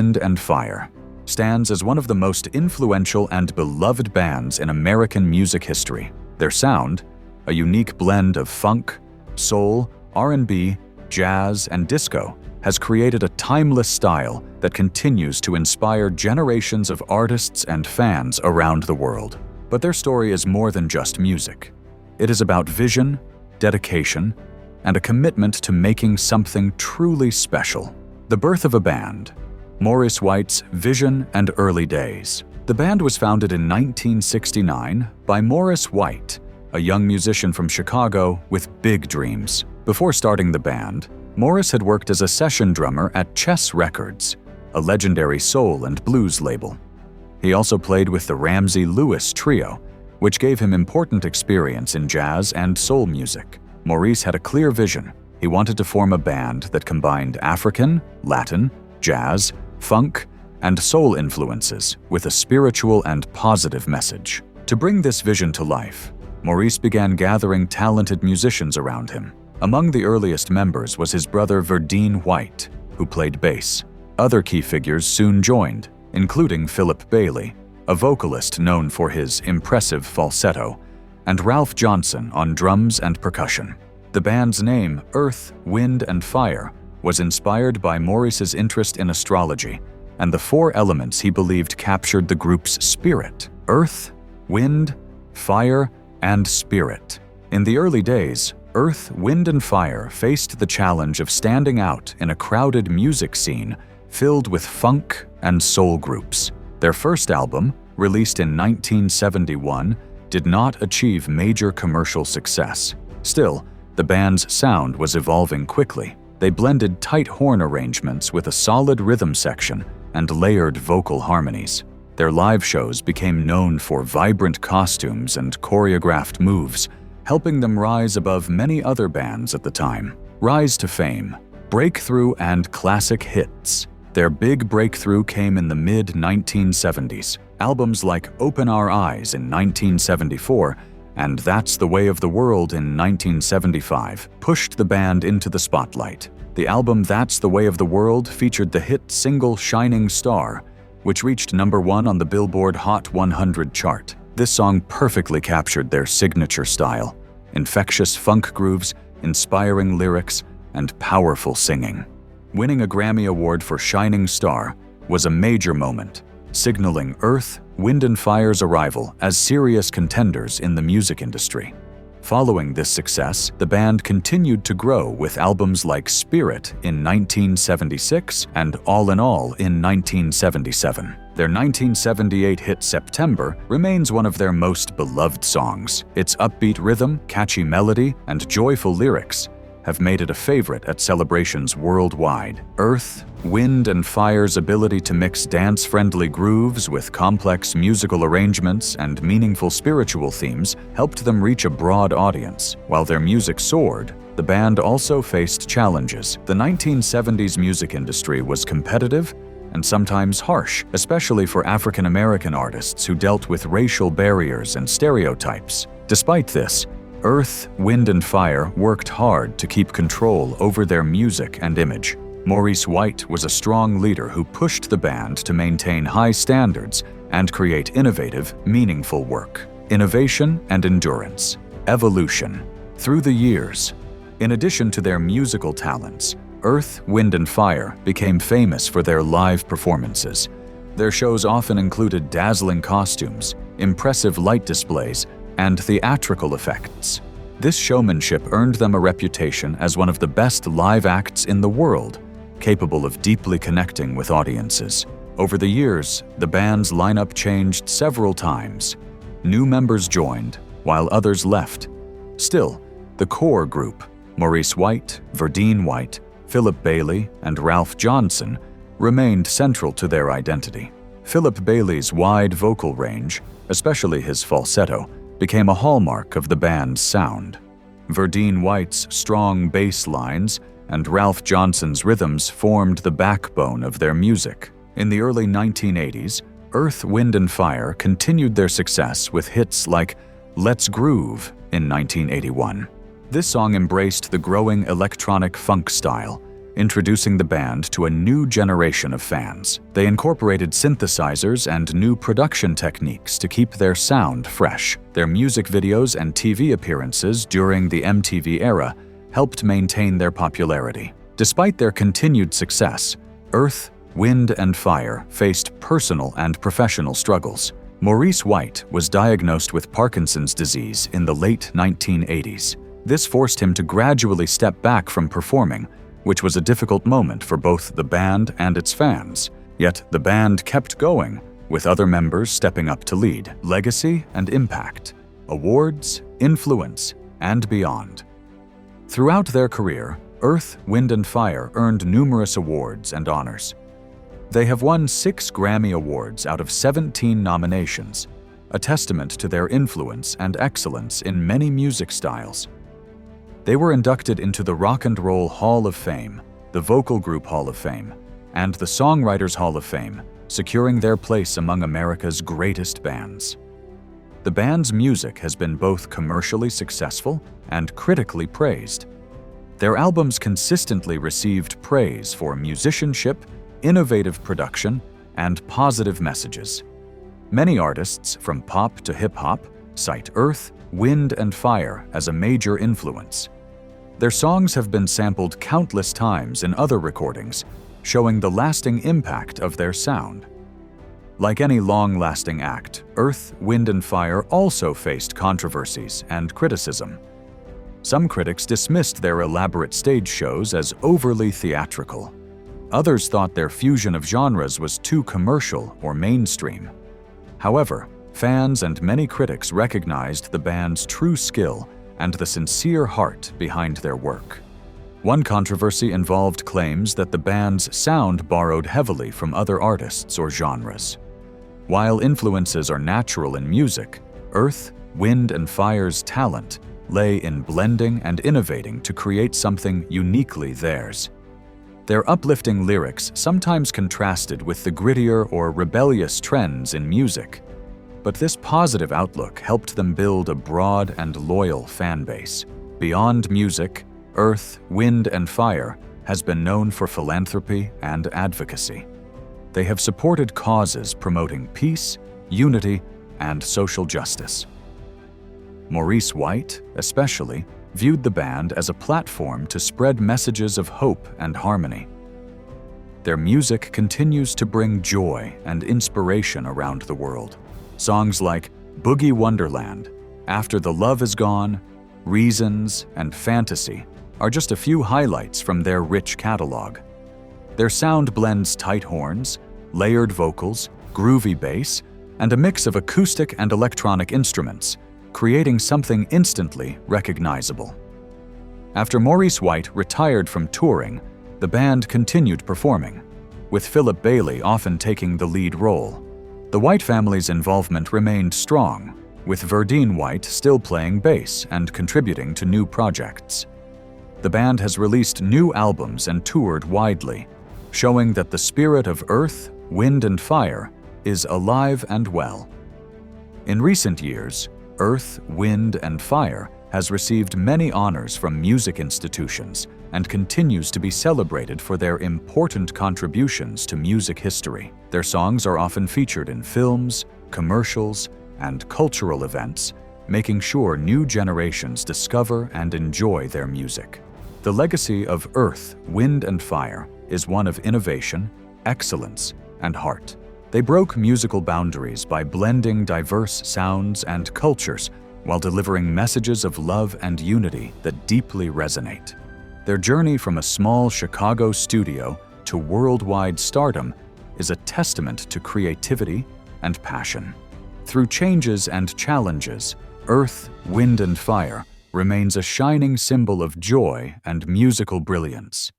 Wind and Fire stands as one of the most influential and beloved bands in American music history. Their sound, a unique blend of funk, soul, R&B, jazz, and disco, has created a timeless style that continues to inspire generations of artists and fans around the world. But their story is more than just music. It is about vision, dedication, and a commitment to making something truly special. The birth of a band, Maurice White's vision and early days. The band was founded in 1969 by Maurice White, a young musician from Chicago with big dreams. Before starting the band, Maurice had worked as a session drummer at Chess Records, a legendary soul and blues label. He also played with the Ramsey Lewis Trio, which gave him important experience in jazz and soul music. Maurice had a clear vision. He wanted to form a band that combined African, Latin, jazz, funk, and soul influences with a spiritual and positive message. To bring this vision to life, Maurice began gathering talented musicians around him. Among the earliest members was his brother Verdine White, who played bass. Other key figures soon joined, including Philip Bailey, a vocalist known for his impressive falsetto, and Ralph Johnson on drums and percussion. The band's name, Earth, Wind, and Fire, was inspired by Maurice's interest in astrology and the four elements he believed captured the group's spirit: earth, wind, fire, and spirit. In the early days, Earth, Wind, and Fire faced the challenge of standing out in a crowded music scene filled with funk and soul groups. Their first album, released in 1971, did not achieve major commercial success. Still, the band's sound was evolving quickly. They blended tight horn arrangements with a solid rhythm section and layered vocal harmonies. Their live shows became known for vibrant costumes and choreographed moves, helping them rise above many other bands at the time. Rise to fame, breakthrough, and classic hits. Their big breakthrough came in the mid-1970s. Albums like Open Our Eyes in 1974 and That's the Way of the World in 1975 pushed the band into the spotlight. The album That's the Way of the World featured the hit single Shining Star, which reached #1 on the Billboard Hot 100 chart. This song perfectly captured their signature style: infectious funk grooves, inspiring lyrics, and powerful singing. Winning a Grammy Award for Shining Star was a major moment, signaling Earth, Wind, and Fire's arrival as serious contenders in the music industry. Following this success, the band continued to grow with albums like Spirit in 1976 and All in All in 1977. Their 1978 hit September remains one of their most beloved songs. Its upbeat rhythm, catchy melody, and joyful lyrics have made it a favorite at celebrations worldwide. Earth, Wind, and Fire's ability to mix dance-friendly grooves with complex musical arrangements and meaningful spiritual themes helped them reach a broad audience. While their music soared, the band also faced challenges. The 1970s music industry was competitive and sometimes harsh, especially for African American artists who dealt with racial barriers and stereotypes. Despite this, Earth, Wind, and Fire worked hard to keep control over their music and image. Maurice White was a strong leader who pushed the band to maintain high standards and create innovative, meaningful work. Innovation and endurance. Evolution. Through the years, in addition to their musical talents, Earth, Wind, and Fire became famous for their live performances. Their shows often included dazzling costumes, impressive light displays, and theatrical effects. This showmanship earned them a reputation as one of the best live acts in the world, capable of deeply connecting with audiences. Over the years, the band's lineup changed several times. New members joined, while others left. Still, the core group, Maurice White, Verdine White, Philip Bailey, and Ralph Johnson, remained central to their identity. Philip Bailey's wide vocal range, especially his falsetto, became a hallmark of the band's sound. Verdine White's strong bass lines and Ralph Johnson's rhythms formed the backbone of their music. In the early 1980s, Earth, Wind, and Fire continued their success with hits like Let's Groove in 1981. This song embraced the growing electronic funk style, introducing the band to a new generation of fans. They incorporated synthesizers and new production techniques to keep their sound fresh. Their music videos and TV appearances during the MTV era helped maintain their popularity. Despite their continued success, Earth, Wind and Fire faced personal and professional struggles. Maurice White was diagnosed with Parkinson's disease in the late 1980s. This forced him to gradually step back from performing, which was a difficult moment for both the band and its fans. Yet the band kept going, with other members stepping up to lead. Legacy and impact, awards, influence, and beyond. Throughout their career, Earth, Wind and Fire earned numerous awards and honors. They have won 6 Grammy Awards out of 17 nominations, a testament to their influence and excellence in many music styles. They were inducted into the Rock and Roll Hall of Fame, the Vocal Group Hall of Fame, and the Songwriters Hall of Fame, securing their place among America's greatest bands. The band's music has been both commercially successful and critically praised. Their albums consistently received praise for musicianship, innovative production, and positive messages. Many artists, from pop to hip-hop, cite Earth, Wind and Fire as a major influence. Their songs have been sampled countless times in other recordings, showing the lasting impact of their sound. Like any long-lasting act, Earth, Wind and Fire also faced controversies and criticism. Some critics dismissed their elaborate stage shows as overly theatrical. Others thought their fusion of genres was too commercial or mainstream. However, fans and many critics recognized the band's true skill and the sincere heart behind their work. One controversy involved claims that the band's sound borrowed heavily from other artists or genres. While influences are natural in music, Earth, Wind and Fire's talent lay in blending and innovating to create something uniquely theirs. Their uplifting lyrics sometimes contrasted with the grittier or rebellious trends in music, but this positive outlook helped them build a broad and loyal fan base. Beyond music, Earth, Wind and Fire has been known for philanthropy and advocacy. They have supported causes promoting peace, unity, and social justice. Maurice White, especially, viewed the band as a platform to spread messages of hope and harmony. Their music continues to bring joy and inspiration around the world. Songs like Boogie Wonderland, After the Love Is Gone, Reasons, and Fantasy are just a few highlights from their rich catalog. Their sound blends tight horns, layered vocals, groovy bass, and a mix of acoustic and electronic instruments, creating something instantly recognizable. After Maurice White retired from touring, the band continued performing, with Philip Bailey often taking the lead role. The White family's involvement remained strong, with Verdine White still playing bass and contributing to new projects. The band has released new albums and toured widely, showing that the spirit of Earth, Wind and Fire is alive and well. In recent years, Earth, Wind and Fire has received many honors from music institutions and continues to be celebrated for their important contributions to music history. Their songs are often featured in films, commercials, and cultural events, making sure new generations discover and enjoy their music. The legacy of Earth, Wind and Fire is one of innovation, excellence, and heart. They broke musical boundaries by blending diverse sounds and cultures while delivering messages of love and unity that deeply resonate. Their journey from a small Chicago studio to worldwide stardom is a testament to creativity and passion. Through changes and challenges, Earth, Wind and Fire remains a shining symbol of joy and musical brilliance.